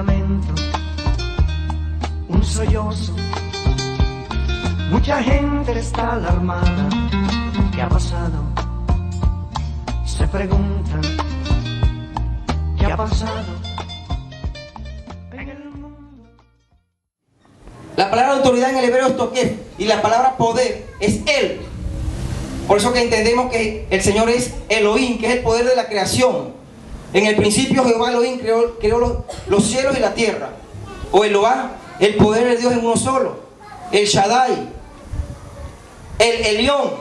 lamento, un sollozo. Mucha gente está alarmada. ¿Qué ha pasado? Se preguntan, ¿qué ha pasado en el mundo? La palabra autoridad en el hebreo es toquef y la palabra poder es él. Por eso que entendemos que el Señor es Elohim, que es el poder de la creación. En el principio Jehová Elohim creó los cielos y la tierra. O Eloah, el poder de Dios en uno solo. El Shaddai, el Elión,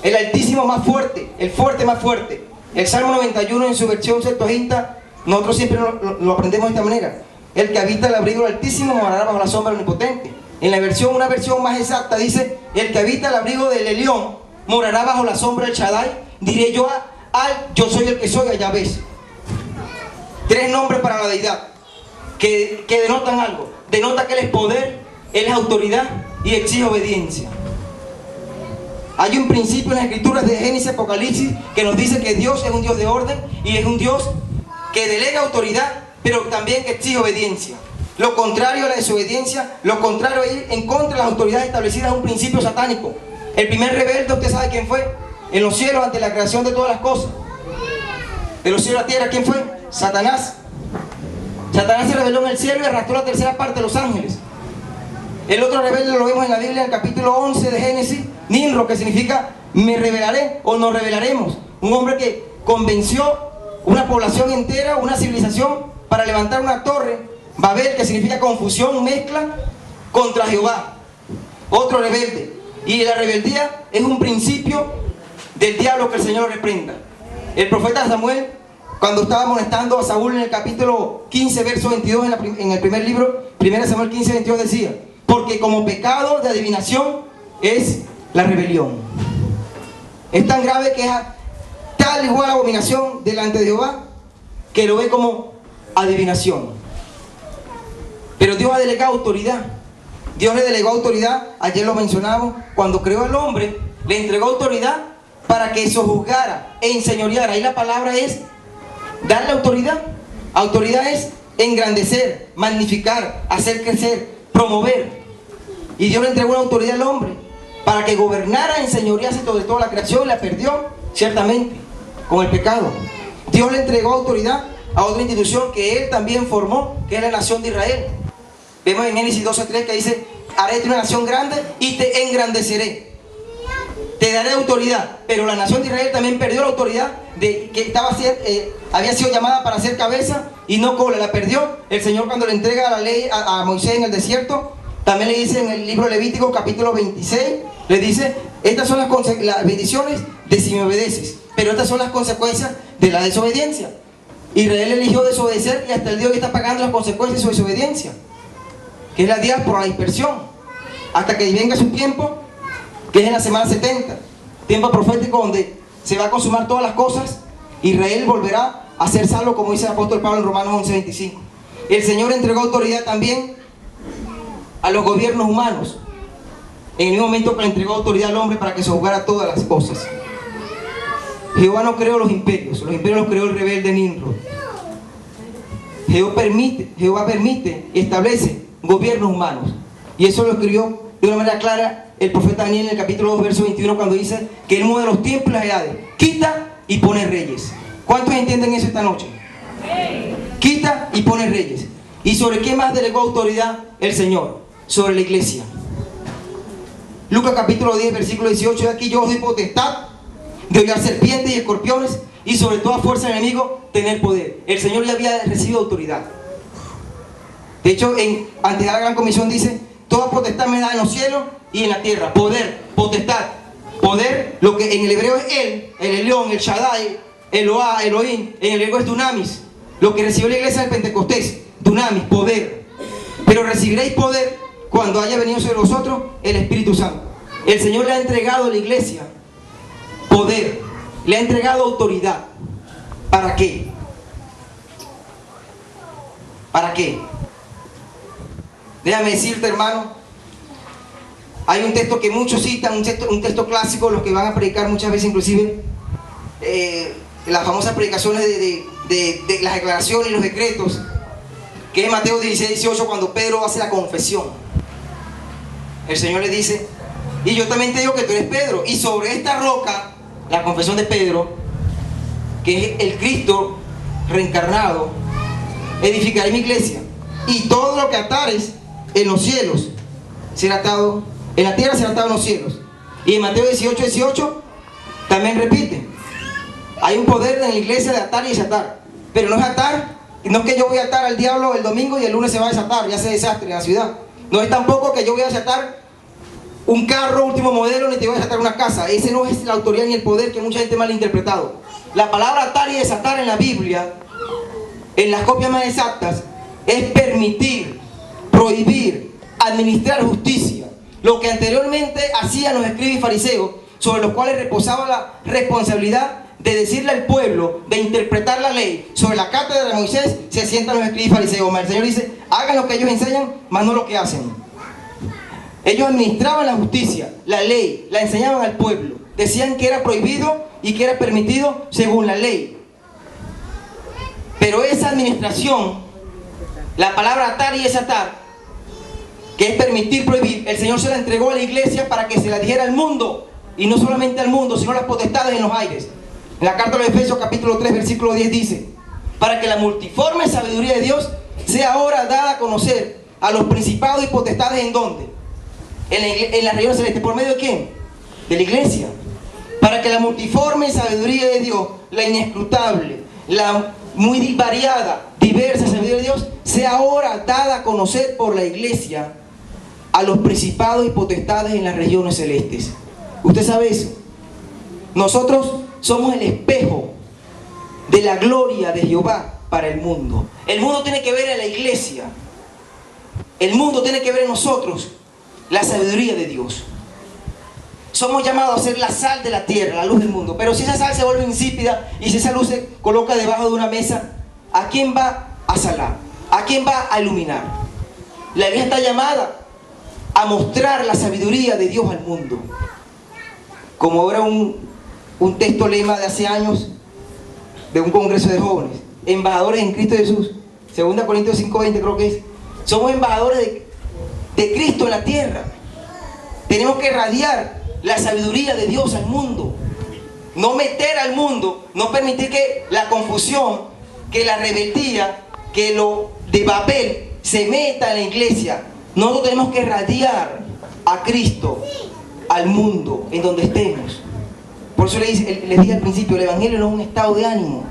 el altísimo más fuerte, el fuerte más fuerte. El Salmo 91 en su versión Septuaginta, nosotros siempre lo aprendemos de esta manera. El que habita el abrigo del Altísimo morará bajo la sombra del Omnipotente. En la versión, una versión más exacta dice, el que habita el abrigo del Elión morará bajo la sombra del Shaddai. Diré yo yo soy el que soy, allá ves. Tres nombres para la deidad que denotan algo. Denota que Él es poder, Él es autoridad y exige obediencia. Hay un principio en las escrituras de Génesis y Apocalipsis que nos dice que Dios es un Dios de orden y es un Dios que delega autoridad, pero también que exige obediencia. Lo contrario a la desobediencia, lo contrario a ir en contra de las autoridades establecidas es un principio satánico. El primer rebelde, ¿usted sabe quién fue? En los cielos, ante la creación de todas las cosas. De los cielos a la tierra, ¿quién fue? Satanás. Satanás se rebeló en el cielo y arrastró la tercera parte de los ángeles. El otro rebelde lo vemos en la Biblia, en el capítulo 11 de Génesis, Nimrod, que significa me rebelaré o nos rebelaremos. Un hombre que convenció una población entera, una civilización, para levantar una torre, Babel, que significa confusión, mezcla, contra Jehová. Otro rebelde. Y la rebeldía es un principio del diablo que el Señor reprenda. El profeta Samuel, cuando estaba amonestando a Saúl en el capítulo 15, verso 22, en el primer libro, 1 Samuel 15, 22, decía, porque como pecado de adivinación es la rebelión. Es tan grave que es tal igual abominación delante de Jehová que lo ve como adivinación. Pero Dios ha delegado autoridad. Dios le delegó autoridad, ayer lo mencionamos, cuando creó al hombre, le entregó autoridad para que sojuzgara e enseñoreara. Ahí la palabra es darle autoridad. Autoridad es engrandecer, magnificar, hacer crecer, promover. Y Dios le entregó una autoridad al hombre para que gobernara, enseñorease sobre toda la creación, y la perdió, ciertamente, con el pecado. Dios le entregó autoridad a otra institución que Él también formó, que es la nación de Israel. Vemos en Génesis 12:3 que dice, haré una nación grande y te engrandeceré. Te daré autoridad. Pero la nación de Israel también perdió la autoridad de que había sido llamada para ser cabeza y no cola. La perdió. El Señor, cuando le entrega la ley a Moisés en el desierto, también le dice en el libro Levítico capítulo 26, le dice, estas son las bendiciones de si me obedeces, pero estas son las consecuencias de la desobediencia. Israel eligió desobedecer y hasta el día de hoy está pagando las consecuencias de su desobediencia, que es la diáspora, la dispersión, hasta que venga su tiempo, que es en la semana 70, tiempo profético donde se va a consumar todas las cosas. Israel volverá a ser salvo, como dice el apóstol Pablo en Romanos 11:25. El Señor entregó autoridad también a los gobiernos humanos, en el momento que le entregó autoridad al hombre para que se juzgara todas las cosas. Jehová no creó los imperios los creó el rebelde Nimrod. Jehová permite y establece gobiernos humanos, y eso lo escribió de una manera clara el profeta Daniel en el capítulo 2, verso 21, cuando dice que Él mueve los tiempos y las edades, quita y pone reyes. ¿Cuántos entienden eso esta noche? Quita y pone reyes. ¿Y sobre qué más delegó autoridad el Señor? Sobre la iglesia. Lucas capítulo 10, versículo 18, de aquí yo os doy potestad de hollar serpientes y escorpiones y sobre toda fuerza del enemigo tener poder. El Señor ya había recibido autoridad. De hecho, antes de la gran comisión dice, toda potestad me da en los cielos y en la tierra. Poder, potestad. Poder, lo que en el hebreo es Él, el Elión, el Shaddai, Eloah, Elohim, en el hebreo es Dunamis. Lo que recibió la iglesia del Pentecostés, Dunamis, poder. Pero recibiréis poder cuando haya venido sobre vosotros el Espíritu Santo. El Señor le ha entregado a la iglesia poder, le ha entregado autoridad. ¿Para qué? ¿Para qué? Déjame decirte, hermano, hay un texto que muchos citan, un texto clásico, los que van a predicar muchas veces, inclusive las famosas predicaciones de las declaraciones y los decretos. que es Mateo 16, 18, cuando Pedro hace la confesión. El Señor le dice: y yo también te digo que tú eres Pedro, y sobre esta roca, la confesión de Pedro, que es el Cristo reencarnado, edificaré mi iglesia, y todo lo que atares en los cielos será atado, en la tierra será atado en los cielos. Y en Mateo 18, 18 también repite: hay un poder en la iglesia de atar y desatar, pero no es atar, no es que yo voy a atar al diablo el domingo y el lunes se va a desatar, ya se desastre en la ciudad. No es tampoco que yo voy a desatar un carro último modelo, ni te voy a desatar una casa. Ese no es la autoridad ni el poder, que mucha gente mal ha interpretado. La palabra atar y desatar en la Biblia, en las copias más exactas, es permitir, prohibir, administrar justicia. Lo que anteriormente hacían los escribas y fariseos, sobre los cuales reposaba la responsabilidad de decirle al pueblo, de interpretar la ley. Sobre la cátedra de Moisés se sientan los escribas y fariseos. El Señor dice: hagan lo que ellos enseñan, más no lo que hacen. Ellos administraban la justicia, la ley, la enseñaban al pueblo. Decían que era prohibido y que era permitido según la ley. Pero esa administración, la palabra atar y desatar, que es permitir, prohibir, el Señor se la entregó a la iglesia para que se la dijera al mundo. Y no solamente al mundo, sino a las potestades en los aires. En la carta de los Efesios capítulo 3 versículo 10 dice: para que la multiforme sabiduría de Dios sea ahora dada a conocer a los principados y potestades. ¿En dónde? En las regiones celestes. ¿Por medio de quién? De la iglesia. Para que la multiforme sabiduría de Dios, la inescrutable, la muy variada, diversa sabiduría de Dios, sea ahora dada a conocer por la iglesia a los principados y potestades en las regiones celestes. ¿Usted sabe eso? Nosotros somos el espejo de la gloria de Jehová para el mundo. El mundo tiene que ver en la iglesia. El mundo tiene que ver en nosotros la sabiduría de Dios. Somos llamados a ser la sal de la tierra, la luz del mundo. Pero si esa sal se vuelve insípida y si esa luz se coloca debajo de una mesa, ¿a quién va a salar? ¿A quién va a iluminar? La iglesia está llamada a mostrar la sabiduría de Dios al mundo. Como era un texto lema de hace años de un congreso de jóvenes: embajadores en Cristo Jesús. 2 Corintios 5:20 creo que es. Somos embajadores de Cristo en la tierra. Tenemos que irradiar la sabiduría de Dios al mundo. No meter al mundo, no permitir que la confusión, que la rebeldía, que lo de Babel se meta en la iglesia. Nosotros tenemos que irradiar a Cristo al mundo en donde estemos. Por eso les dije al principio: el evangelio no es un estado de ánimo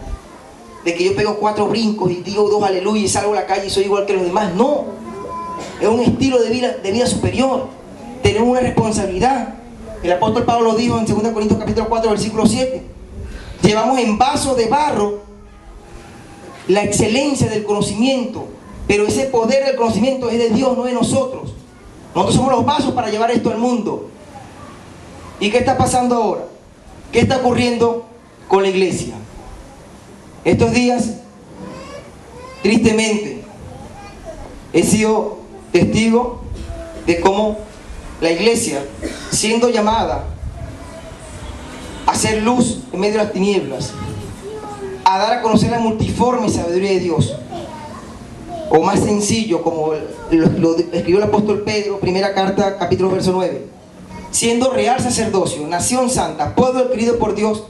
de que yo pego 4 brincos y digo 2 aleluya y salgo a la calle y soy igual que los demás. No, es un estilo de vida superior. Tenemos una responsabilidad. El apóstol Pablo dijo en 2 Corintios capítulo 4 versículo 7: llevamos en vaso de barro la excelencia del conocimiento, pero ese poder del conocimiento es de Dios, no de nosotros. Nosotros somos los vasos para llevar esto al mundo. ¿Y qué está pasando ahora? ¿Qué está ocurriendo con la iglesia? Estos días, tristemente, he sido testigo de cómo la iglesia, siendo llamada a hacer luz en medio de las tinieblas, a dar a conocer la multiforme sabiduría de Dios, o más sencillo, como lo escribió el apóstol Pedro, primera carta, capítulo verso 9: siendo real sacerdocio, nación santa, pueblo adquirido por Dios,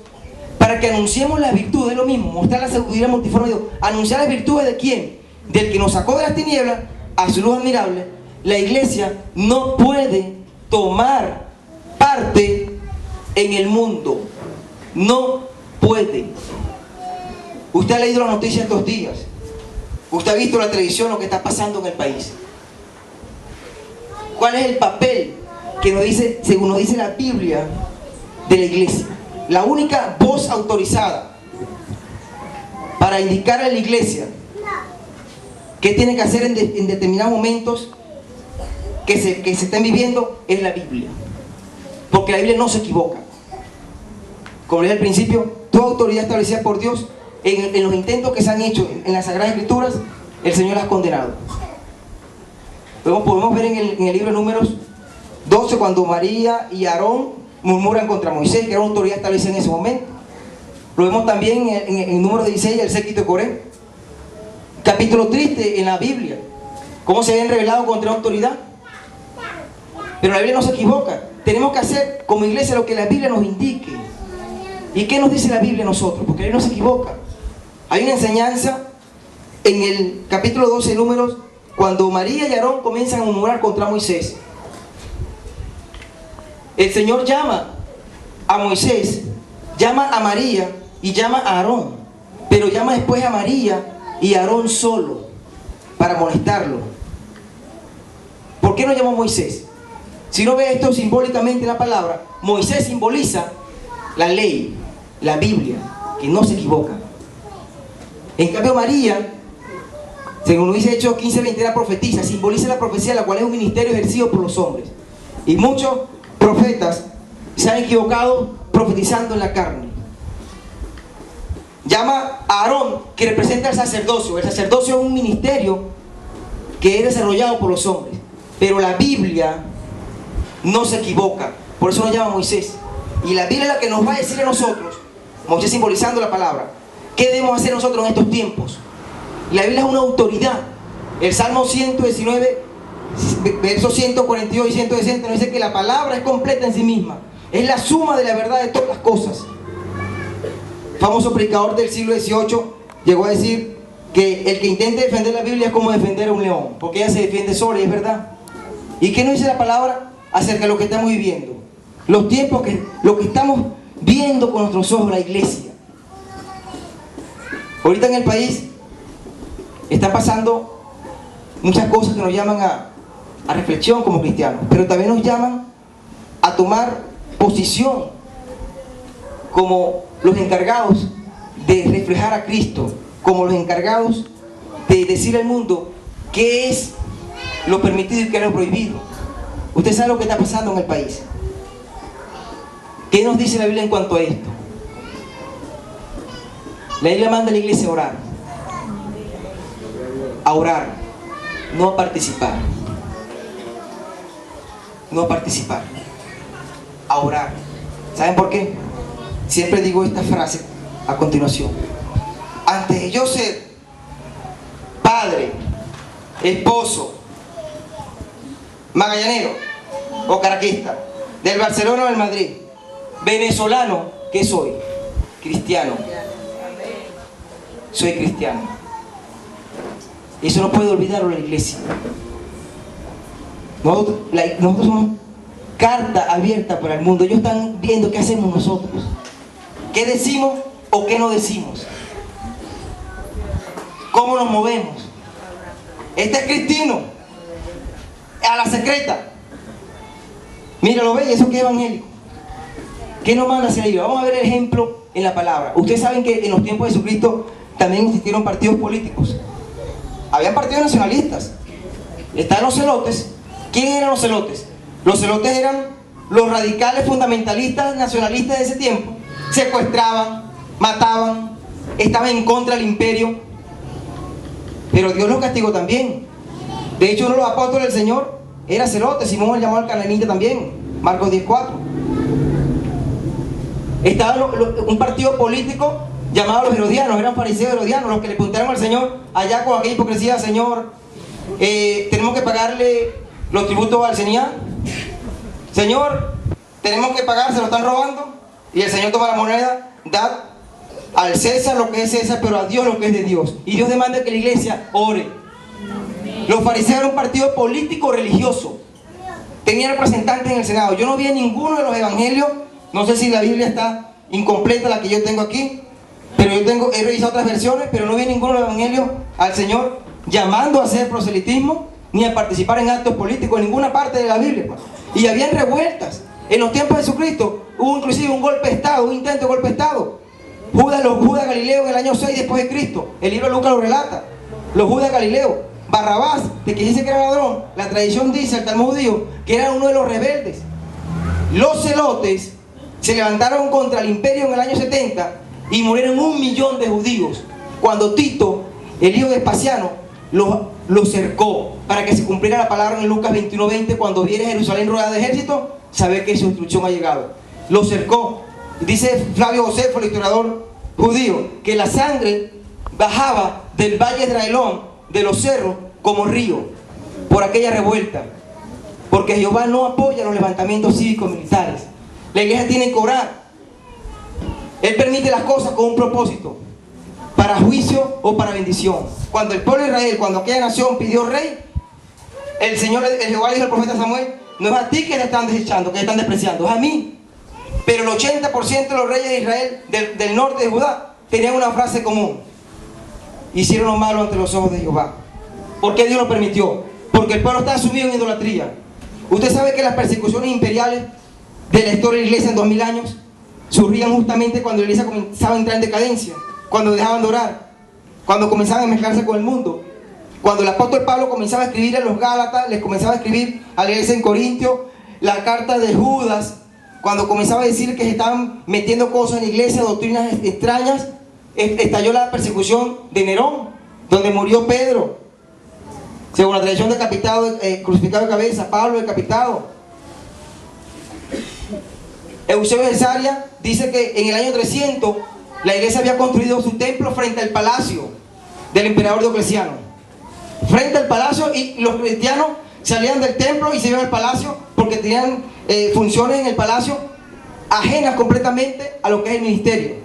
para que anunciemos las virtudes. Es lo mismo, mostrar la sabiduría multiforme de Dios. Anunciar las virtudes ¿de quién? Del que nos sacó de las tinieblas a su luz admirable. La iglesia no puede tomar parte en el mundo. No puede. Usted ha leído las noticias estos días. Usted ha visto la televisión, lo que está pasando en el país. ¿Cuál es el papel que nos dice, según nos dice la Biblia, de la iglesia? La única voz autorizada para indicar a la iglesia qué tiene que hacer en determinados momentos que se estén viviendo es la Biblia. Porque la Biblia no se equivoca. Como dije al principio, toda autoridad establecida por Dios, en los intentos que se han hecho en las Sagradas Escrituras, el Señor las ha condenado. Podemos ver en el libro de Números 12, cuando María y Aarón murmuran contra Moisés, que era una autoridad establecida en ese momento. Lo vemos también en el número 16, el séquito de Coré. capítulo triste en la Biblia. Cómo se habían rebelado contra la autoridad. Pero la Biblia no se equivoca. Tenemos que hacer como iglesia lo que la Biblia nos indique. ¿Y qué nos dice la Biblia a nosotros? Porque la Biblia no se equivoca. Hay una enseñanza en el capítulo 12 de Números, cuando María y Aarón comienzan a murmurar contra Moisés. El Señor llama a Moisés, llama a María y llama a Aarón, pero llama después a María y a Aarón solo para molestarlo. ¿Por qué no llamó a Moisés? Si no ve esto simbólicamente en la palabra, Moisés simboliza la ley, la Biblia, que no se equivoca. En cambio María, según lo dice Hechos 15:20, era profetisa, simboliza la profecía, la cual es un ministerio ejercido por los hombres. Y muchos profetas se han equivocado profetizando en la carne. Llama a Aarón, que representa el sacerdocio. El sacerdocio es un ministerio que es desarrollado por los hombres. Pero la Biblia no se equivoca. Por eso nos llama a Moisés. Y la Biblia es la que nos va a decir a nosotros, Moisés simbolizando la palabra, ¿qué debemos hacer nosotros en estos tiempos? La Biblia es una autoridad. El Salmo 119, versos 142 y 160 nos dice que la palabra es completa en sí misma. Es la suma de la verdad de todas las cosas. El famoso predicador del siglo XVIII llegó a decir que el que intente defender la Biblia es como defender a un león, porque ella se defiende sola, y es verdad. ¿Y qué nos dice la palabra acerca de lo que estamos viviendo? Los tiempos, lo que estamos viendo con nuestros ojos, la iglesia. Ahorita en el país están pasando muchas cosas que nos llaman a reflexión como cristianos, pero también nos llaman a tomar posición como los encargados de reflejar a Cristo, como los encargados de decir al mundo qué es lo permitido y qué es lo prohibido. Usted sabe lo que está pasando en el país. ¿Qué nos dice la Biblia en cuanto a esto? La Biblia manda a la iglesia a orar. A orar, no a participar. No a participar. A orar. ¿Saben por qué? Siempre digo esta frase a continuación. Antes de yo ser padre, esposo, magallanero o caraquista, del Barcelona o del Madrid, venezolano, ¿qué soy? Cristiano. Soy cristiano. Eso no puede olvidarlo la iglesia. Nosotros somos carta abierta para el mundo. Ellos están viendo qué hacemos nosotros. ¿Qué decimos o qué no decimos? ¿Cómo nos movemos? Este es Cristino. A la secreta. Mira, lo ve, y eso que es evangélico. ¿Qué nos manda a hacer ellos? Vamos a ver el ejemplo en la palabra. Ustedes saben que en los tiempos de Jesucristo también existieron partidos políticos. Habían partidos nacionalistas. Están los celotes. ¿Quién eran los celotes? Los celotes eran los radicales fundamentalistas nacionalistas de ese tiempo. Secuestraban, mataban, estaban en contra del imperio. Pero Dios los castigó también. De hecho, uno de los apóstoles del Señor era celote. Simón el llamó al cananita también. Marcos 10:4. Estaba un partido político llamado los herodianos. Eran fariseos herodianos los que le preguntaron al Señor allá con aquella hipocresía: Señor, tenemos que pagarle los tributos al Señor. Señor, tenemos que pagar, se lo están robando. Y el Señor toma la moneda, da al César lo que es César, pero a Dios lo que es de Dios. Y Dios demanda que la iglesia ore. Los fariseos eran un partido político religioso. Tenían representantes en el Senado. Yo no vi en ninguno de los evangelios, no sé si la Biblia está incompleta, la que yo tengo aquí, pero he revisado otras versiones, pero no vi en ninguno de los evangelios al Señor llamando a hacer proselitismo, ni a participar en actos políticos, en ninguna parte de la Biblia. Y habían revueltas. En los tiempos de Jesucristo hubo inclusive un golpe de Estado, un intento de golpe de Estado. Los Judas Galileos en el año 6 después de Cristo. El libro de Lucas lo relata. Los Judas Galileos. Barrabás, de que dice que era ladrón, la tradición dice, el Talmud judío, que era uno de los rebeldes. Los celotes se levantaron contra el imperio en el año 70 y murieron 1 millón de judíos. Cuando Tito, el hijo de Vespasiano, lo cercó para que se cumpliera la palabra en Lucas 21:20: cuando viene Jerusalén rodeada de ejército, sabe que su destrucción ha llegado. Lo cercó. Dice Flavio Josefo, el historiador judío, que la sangre bajaba del valle de Israelón, de los cerros, como río, por aquella revuelta. Porque Jehová no apoya los levantamientos cívicos militares. La iglesia tiene que orar. Él permite las cosas con un propósito, para juicio o para bendición. Cuando el pueblo de Israel, cuando aquella nación pidió rey, el Señor, el Jehová dijo al profeta Samuel: no es a ti que te están desechando, que te están despreciando, es a mí. Pero el 80% de los reyes de Israel, del norte de Judá, tenían una frase común: hicieron lo malo ante los ojos de Jehová. ¿Por qué Dios lo permitió? Porque el pueblo estaba sumido en idolatría. Usted sabe que las persecuciones imperiales de la historia de la iglesia en 2000 años surgían justamente cuando la iglesia comenzaba a entrar en decadencia, cuando dejaban de orar, cuando comenzaban a mezclarse con el mundo. Cuando el apóstol Pablo comenzaba a escribir a los Gálatas, les comenzaba a escribir a la iglesia en Corintio, la carta de Judas, cuando comenzaba a decir que se estaban metiendo cosas en la iglesia, doctrinas extrañas, estalló la persecución de Nerón, donde murió Pedro, según la tradición, decapitado, crucificado de cabeza, Pablo decapitado. Eusebio de Cesarea dice que en el año 300 la iglesia había construido su templo frente al palacio del emperador Diocleciano. Frente al palacio, y los cristianos salían del templo y se iban al palacio porque tenían funciones en el palacio ajenas completamente a lo que es el ministerio.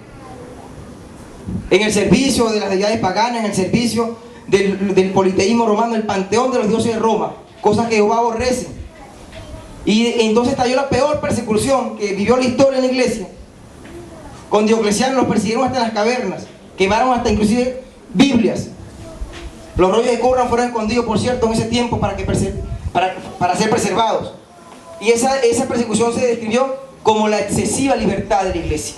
En el servicio de las deidades paganas, en el servicio del politeísmo romano, el panteón de los dioses de Roma, cosas que Jehová aborrece. Y entonces estalló la peor persecución que vivió la historia en la iglesia. Con Diocleciano los persiguieron hasta las cavernas, quemaron hasta inclusive Biblias. Los rollos de Qumran fueron escondidos, por cierto, en ese tiempo para ser preservados. Y esa persecución se describió como la excesiva libertad de la iglesia.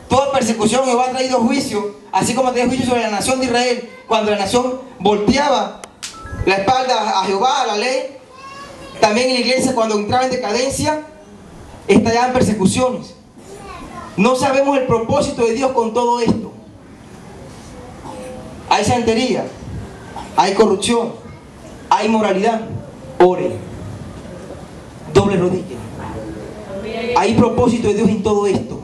Toda persecución Jehová ha traído juicio, así como traía juicio sobre la nación de Israel, cuando la nación volteaba la espalda a Jehová, a la ley. También en la iglesia, cuando entraba en decadencia, estallaban persecuciones. No sabemos el propósito de Dios con todo esto. Hay santería, hay corrupción, hay inmoralidad. Ore, doble rodilla. Hay propósito de Dios en todo esto.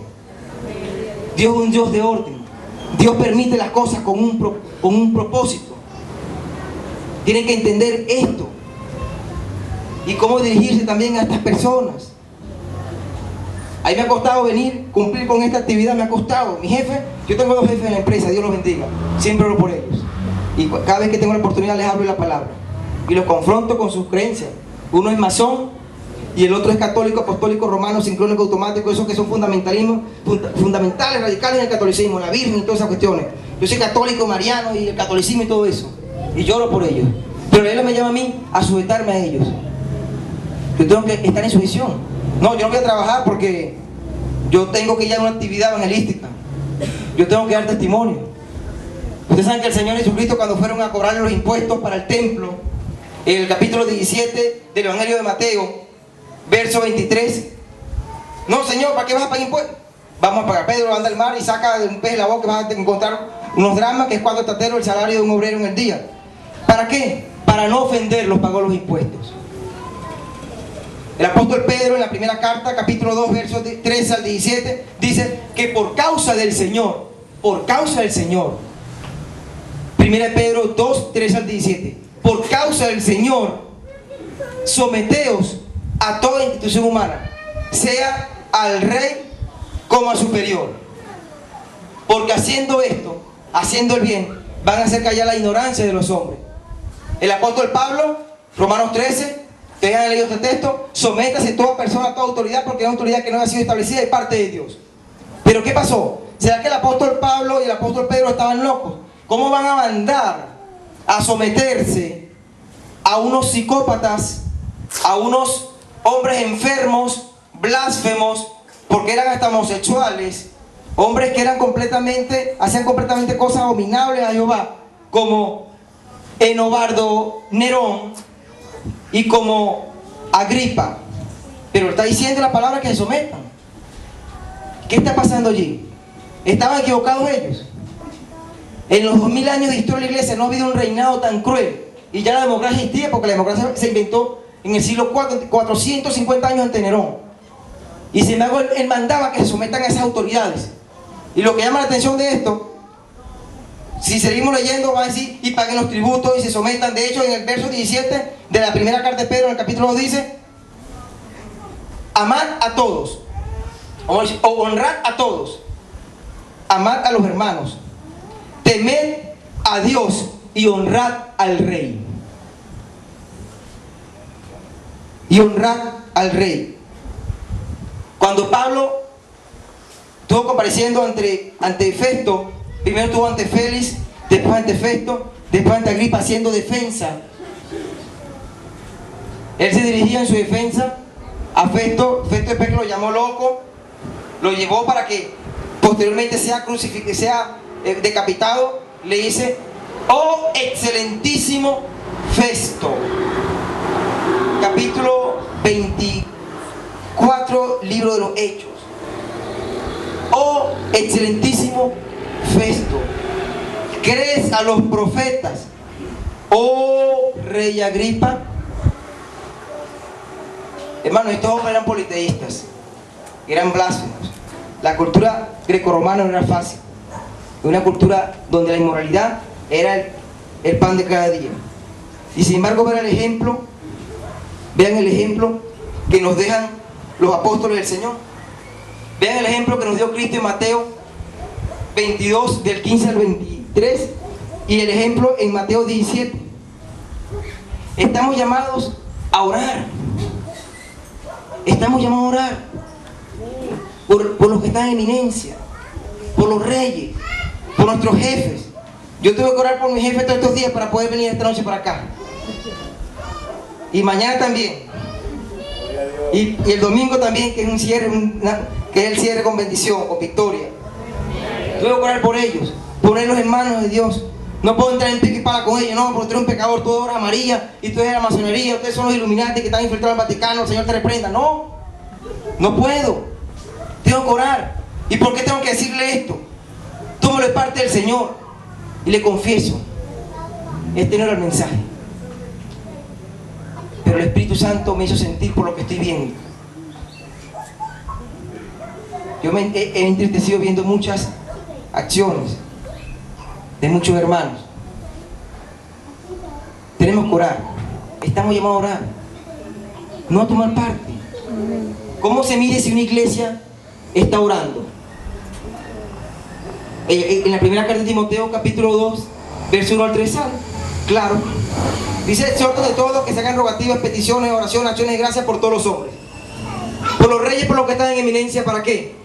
Dios es un Dios de orden. Dios permite las cosas con un propósito. Tienen que entender esto y cómo dirigirse también a estas personas. A mí me ha costado venir, cumplir con esta actividad, me ha costado. Mi jefe, yo tengo 2 jefes en la empresa, Dios los bendiga, siempre oro por ellos. Y cada vez que tengo la oportunidad les hablo la palabra y los confronto con sus creencias. Uno es masón y el otro es católico, apostólico, romano, sincrónico, automático, esos que son fundamentalismos, fundamentales, radicales en el catolicismo, la Virgen y todas esas cuestiones. Yo soy católico, mariano y el catolicismo y todo eso. Y lloro por ellos. Pero Él me llama a mí a sujetarme a ellos. Yo tengo que estar en sumisión. No, yo no voy a trabajar porque yo tengo que ir a una actividad evangelística. Yo tengo que dar testimonio. Ustedes saben que el Señor Jesucristo, cuando fueron a cobrar los impuestos para el templo, en el capítulo 17 del Evangelio de Mateo, verso 23, no, Señor, ¿para qué vas a pagar impuestos? Vamos a pagar. Pedro anda al mar y saca de un pez la boca, vas a encontrar unos dramas, que es 4 estateros el salario de un obrero en el día. ¿Para qué? Para no ofenderlos pagó los impuestos. El apóstol Pedro, en la primera carta, capítulo 2, versos 13 al 17, dice que por causa del Señor, primera de Pedro 2, 13 al 17, por causa del Señor, someteos a toda institución humana, sea al rey como al superior, porque haciendo esto, haciendo el bien, van a hacer callar la ignorancia de los hombres. El apóstol Pablo, Romanos 13, ustedes han leído este texto: sométase toda persona, toda autoridad, porque es una autoridad que no ha sido establecida de parte de Dios. Pero ¿qué pasó? ¿Será que el apóstol Pablo y el apóstol Pedro estaban locos? ¿Cómo van a mandar a someterse a unos psicópatas, a unos hombres enfermos, blasfemos, porque eran hasta homosexuales, hombres que hacían completamente cosas abominables a Jehová, como Enobardo Nerón y como Agripa? Pero está diciendo la palabra que se sometan. ¿Qué está pasando allí? ¿Estaban equivocados ellos? En los 2000 años de historia de la iglesia no ha habido un reinado tan cruel. Y ya la democracia existía, porque la democracia se inventó en el siglo IV, 450 años antes de Nerón. Y sin embargo él mandaba que se sometan a esas autoridades. Y lo que llama la atención de esto Si seguimos leyendo, va a decir, y paguen los tributos y se sometan. De hecho, en el verso 17 de la primera carta de Pedro, en el capítulo 2, dice: amad a todos, o honrad a todos, amad a los hermanos, temed a Dios y honrad al rey. Y honrad al rey. Cuando Pablo estuvo compareciendo ante Festo, primero estuvo ante Félix, después ante Festo, después ante Agripa, haciendo defensa. Él se dirigía en su defensa a Festo. Festo después que lo llamó loco, lo llevó para que posteriormente sea crucificado, sea decapitado. Le dice: oh excelentísimo Festo. Capítulo 24, libro de los Hechos. Oh excelentísimo Festo, ¿crees a los profetas, oh rey Agripa? Hermano, estos hombres eran politeístas, eran blasfemos. La cultura grecorromana no era fácil, una cultura donde la inmoralidad era el pan de cada día. Y sin embargo, vean el ejemplo que nos dejan los apóstoles del Señor. Vean el ejemplo que nos dio Cristo en Mateo 22, del 15 al 23, y el ejemplo en Mateo 17. Estamos llamados a orar. Estamos llamados a orar por los que están en eminencia, por los reyes, por nuestros jefes. Yo tuve que orar por mi jefe todos estos días para poder venir esta noche para acá. Y mañana también. Y el domingo también, que es un cierre, que es el cierre con bendición, con victoria. Tuve que orar por ellos, ponerlos en manos de Dios. No puedo entrar en pique y pala con ellos, no, porque tú eres un pecador, tú eres María, y tú eres la masonería, ustedes son los Illuminati que están infiltrados en el Vaticano, el Señor te reprenda. No, no puedo. Tengo que orar. ¿Y por qué tengo que decirle esto? Tómalo de parte del Señor y le confieso: este no era el mensaje, pero el Espíritu Santo me hizo sentir por lo que estoy viendo. Yo me he entristecido viendo muchas acciones de muchos hermanos. Tenemos que orar. Estamos llamados a orar, no a tomar parte. ¿Cómo se mide si una iglesia está orando? En la primera carta de Timoteo, capítulo 2, verso 1 al 3, sale claro. Dice: exhorto de todo que se hagan rogativas, peticiones, oraciones, acciones de gracias por todos los hombres, por los reyes, por los que están en eminencia. ¿Para qué?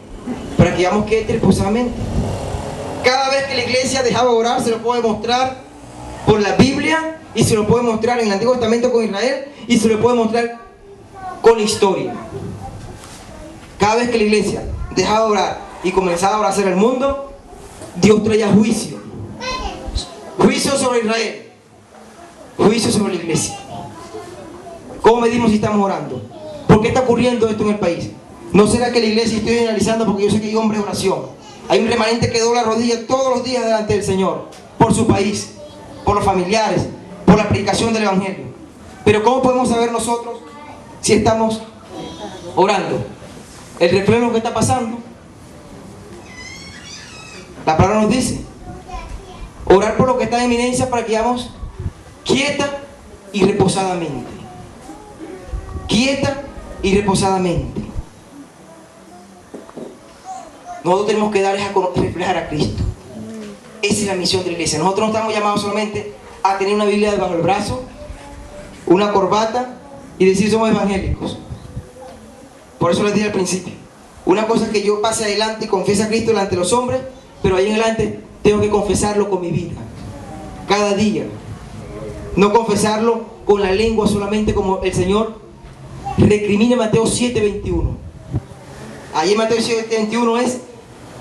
Para que digamos que esposamente. Cada vez que la iglesia dejaba orar, se lo puede mostrar por la Biblia, y se lo puede mostrar en el Antiguo Testamento con Israel, y se lo puede mostrar con la historia. Cada vez que la iglesia dejaba orar y comenzaba a orar el mundo, Dios traía juicio. Juicio sobre Israel, juicio sobre la iglesia. ¿Cómo medimos si estamos orando? ¿Por qué está ocurriendo esto en el país? ¿No será que la iglesia, estoy generalizando porque yo sé que hay hombres de oración, hay un remanente que dobla rodillas todos los días delante del Señor, por su país, por los familiares, por la predicación del Evangelio? Pero ¿cómo podemos saber nosotros si estamos orando? El reflejo que está pasando. La palabra nos dice: orar por lo que está en eminencia, para que vayamos quieta y reposadamente. Quieta y reposadamente. Nosotros tenemos que dar a reflejar a Cristo. Esa es la misión de la iglesia. Nosotros no estamos llamados solamente a tener una Biblia debajo del brazo, una corbata y decir somos evangélicos. Por eso les dije al principio, una cosa es que yo pase adelante y confiese a Cristo delante de los hombres, pero ahí en adelante tengo que confesarlo con mi vida, cada día. No confesarlo con la lengua solamente, como el Señor recrimina en Mateo 7:21. Ahí en Mateo 7:21 es: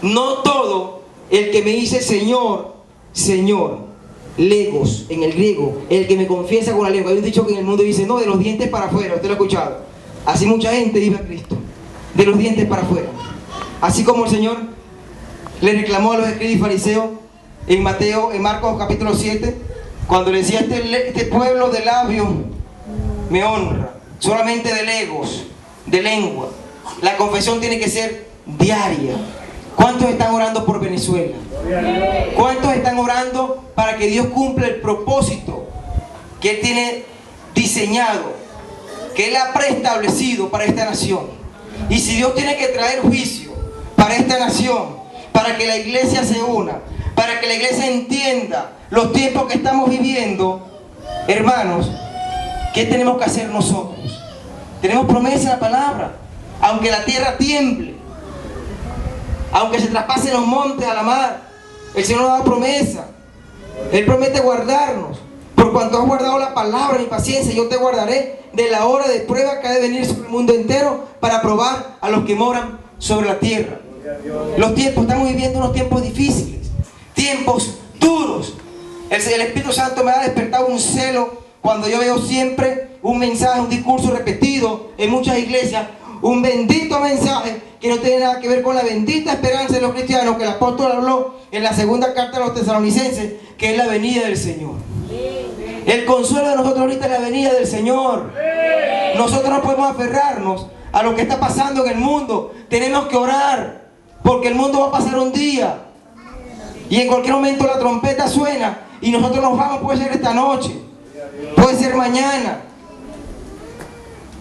no todo el que me dice Señor, Señor, legos en el griego, el que me confiesa con la lengua. Hay un dicho que en el mundo dice: no, de los dientes para afuera. Usted lo ha escuchado. Así mucha gente vive a Cristo, de los dientes para afuera. Así como el Señor le reclamó a los escribas y fariseos en Marcos capítulo 7, cuando le decía: este pueblo de labios me honra, solamente de legos, de lengua. La confesión tiene que ser diaria, ¿Cuántos están orando por Venezuela? ¿Cuántos están orando para que Dios cumpla el propósito que Él tiene diseñado, que Él ha preestablecido para esta nación? Y si Dios tiene que traer juicio para esta nación, para que la iglesia se una, para que la iglesia entienda los tiempos que estamos viviendo, hermanos, ¿qué tenemos que hacer nosotros? Tenemos promesa en la palabra. Aunque la tierra tiemble, aunque se traspasen los montes a la mar, el Señor nos da promesa. Él promete guardarnos. Por cuanto has guardado la palabra y paciencia, yo te guardaré de la hora de prueba que ha de venir sobre el mundo entero para probar a los que moran sobre la tierra. Los tiempos, estamos viviendo unos tiempos difíciles, tiempos duros. El Espíritu Santo me ha despertado un celo cuando yo veo siempre un mensaje, un discurso repetido en muchas iglesias, un bendito mensaje que no tiene nada que ver con la bendita esperanza de los cristianos que el apóstol habló en la segunda carta a los tesalonicenses, que es la venida del Señor. El consuelo de nosotros ahorita es la venida del Señor. Nosotros no podemos aferrarnos a lo que está pasando en el mundo. Tenemos que orar, porque el mundo va a pasar un día y en cualquier momento la trompeta suena y nosotros nos vamos. Puede ser esta noche, puede ser mañana,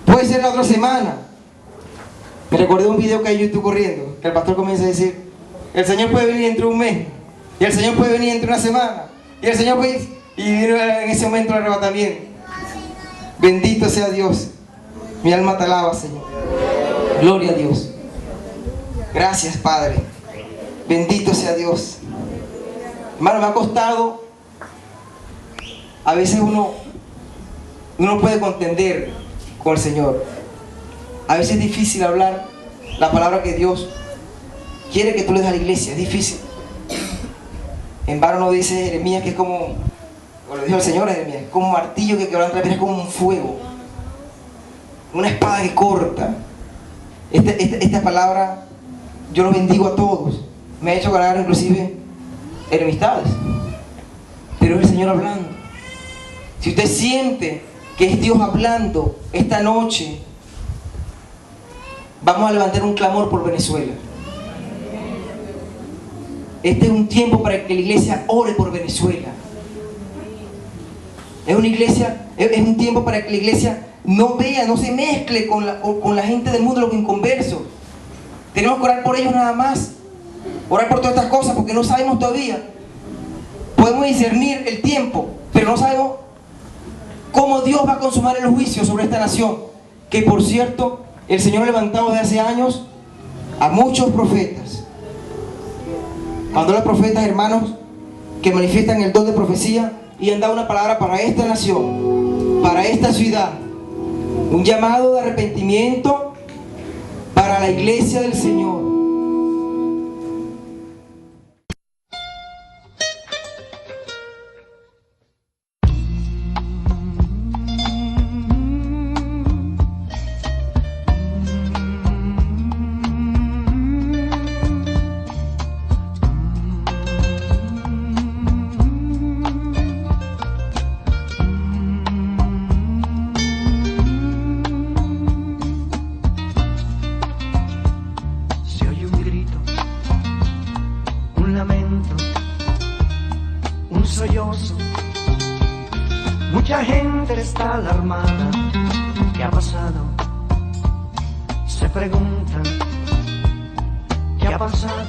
puede ser la otra semana. Me recordé un video que hay en YouTube corriendo, que el pastor comienza a decir: el Señor puede venir entre un mes, y el Señor puede venir entre una semana, y el Señor puede... Y vino en ese momento el arrebatamiento. Bendito sea Dios. Mi alma te alaba, Señor. Gloria a Dios. Gracias, Padre. Bendito sea Dios. Hermano, me ha costado. A veces uno puede contender con el Señor. A veces es difícil hablar la palabra que Dios quiere que tú le des a la iglesia. Es difícil. En vano no dice Jeremías que es como, o lo dijo el Señor a Jeremías, es como un martillo que quebranta la piedra, es como un fuego, una espada que corta. Esta palabra yo lo bendigo a todos. Me ha hecho ganar inclusive enemistades, pero es el Señor hablando. Si usted siente que es Dios hablando esta noche, vamos a levantar un clamor por Venezuela. Este es un tiempo para que la iglesia ore por Venezuela. Es un tiempo para que la iglesia no vea, no se mezcle con la gente del mundo, los inconversos. Tenemos que orar por ellos nada más. Orar por todas estas cosas, porque no sabemos todavía. Podemos discernir el tiempo, pero no sabemos cómo Dios va a consumar el juicio sobre esta nación. Que por cierto, el Señor ha levantado desde hace años a muchos profetas. Cuando los profetas, hermanos, que manifiestan el don de profecía y han dado una palabra para esta nación, para esta ciudad, un llamado de arrepentimiento para la iglesia del Señor. Mucha gente está alarmada. ¿Qué ha pasado? Se preguntan. ¿Qué ha pasado?